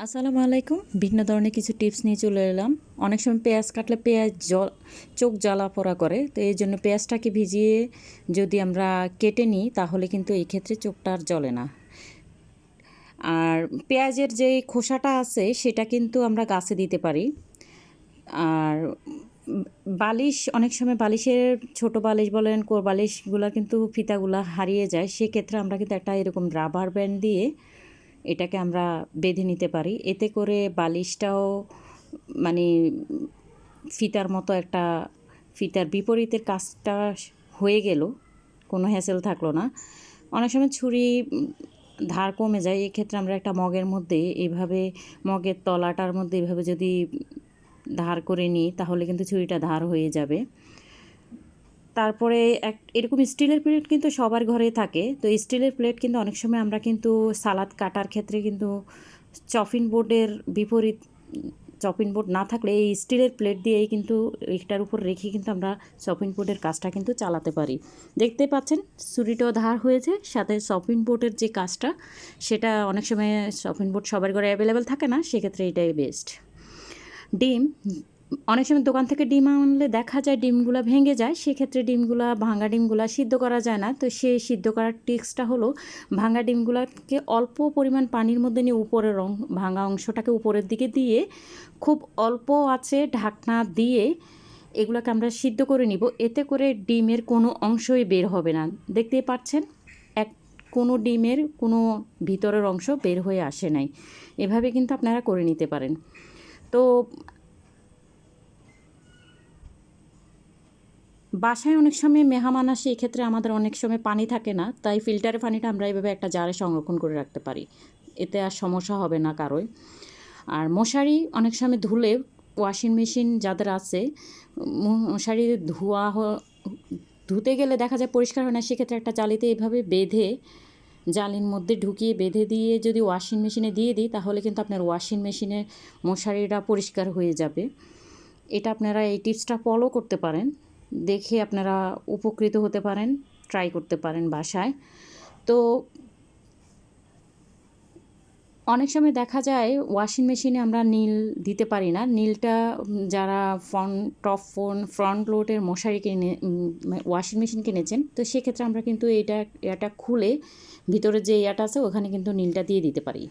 আসসালামু আলাইকুম। ভিন্ন ধরনের কিছু টিপস নিয়ে চলে এলাম। অনেক সময় পেঁয়াজ কাটলে পেঁয়াজ চোখ জ্বালা পোড়া করে, তো এই জন্য পেঁয়াজটাকে ভিজিয়ে যদি আমরা কেটে নিই তাহলে কিন্তু এই ক্ষেত্রে চোখটা আর জ্বলে না। আর পেঁয়াজের যে খোসাটা আছে সেটা কিন্তু আমরা গাছে দিতে পারি। আর বালিশ, অনেক সময় বালিশের ছোট বালিশ বলেন বালিশগুলো কিন্তু ফিতাগুলা হারিয়ে যায়, সেক্ষেত্রে আমরা কিন্তু একটা এরকম রাবার ব্যান্ড দিয়ে এটাকে আমরা বেঁধে নিতে পারি। এতে করে বালিশটাও মানে ফিতার মতো একটা ফিতার বিপরীতের কাজটা হয়ে গেল, কোনো হ্যাসেল থাকলো না। অনেক সময় ছুরি ধার কমে যায়, এক্ষেত্রে আমরা একটা মগের মধ্যে এইভাবে মগের তলাটার মধ্যে এইভাবে যদি ধার করে নিই তাহলে কিন্তু ছুরিটা ধার হয়ে যাবে। তারপরে এরকম স্টিলের প্লেট কিন্তু সবার ঘরে থাকে। তো স্টিলের প্লেট কিন্তু অনেক সময় আমরা কিন্তু সালাদ কাটার ক্ষেত্রে কিন্তু চপিং বোর্ডের বিপরীত চপিং বোর্ড না থাকলে এই স্টিলের প্লেট দিয়েই কিন্তু এটার উপর রেখে কিন্তু আমরা চপিং বোর্ডের কাজটা কিন্তু চালাতে পারি। দেখতে পাচ্ছেন ছুরিটাও ধার হয়েছে, সাথে চপিং বোর্ডের যে কাজটা সেটা অনেক সময় চপিং বোর্ড সবার ঘরে অ্যাভেলেবেল থাকে না, সেক্ষেত্রে এটাই বেস্ট। ডিম, অনেক সময় দোকান থেকে ডিম আনলে দেখা যায় ডিমগুলো ভেঙে যায়, সেক্ষেত্রে ভাঙা ডিমগুলা সিদ্ধ করা যায় না। তো সেই সিদ্ধ করার টিক্সটা হলো ভাঙা ডিমগুলোকে অল্প পরিমাণ পানির মধ্যে নিয়ে উপরের ভাঙা অংশটাকে উপরের দিকে দিয়ে খুব অল্প আঁচে ঢাকনা দিয়ে এগুলোকে আমরা সিদ্ধ করে নিব। এতে করে ডিমের কোনো অংশই বের হবে না। দেখতেই পাচ্ছেন কোনো ডিমের কোনো ভিতরের অংশ বের হয়ে আসে নাই। এভাবে কিন্তু আপনারা করে নিতে পারেন। তো বাসায় অনেক সময় মেহমান আসে, এক্ষেত্রে আমাদের অনেক সময় পানি থাকে না, তাই ফিল্টারের পানিটা আমরা এইভাবে একটা জারে সংরক্ষণ করে রাখতে পারি। এতে আর সমস্যা হবে না কারোই। আর মশারি অনেক সময় ধুলে, ওয়াশিং মেশিন যাদের আছে, মশারি ধুতে গেলে দেখা যায় পরিষ্কার হয় না, সেক্ষেত্রে একটা জালিতে এভাবে বেঁধে জালির মধ্যে ঢুকিয়ে বেঁধে দিয়ে যদি ওয়াশিং মেশিনে দিয়ে দিই তাহলে কিন্তু আপনার ওয়াশিং মেশিনের মশারিটা পরিষ্কার হয়ে যাবে। এটা আপনারা এই টিপসটা ফলো করতে পারেন, দেখে আপনারা উপকৃত হতে পারেন, ট্রাই করতে পারেন বাসায়। তো অনেক সময় দেখা যায় ওয়াশিং মেশিনে আমরা নীল দিতে পারি না। নীলটা যারা ফ্রন্ট লোডের মশারি ওয়াশিং মেশিন কিনেছেন, তো সেক্ষেত্রে আমরা কিন্তু এটা খুলে ভিতরে যে ইয়াটা আছে ওখানে কিন্তু নীলটা দিয়ে দিতে পারি।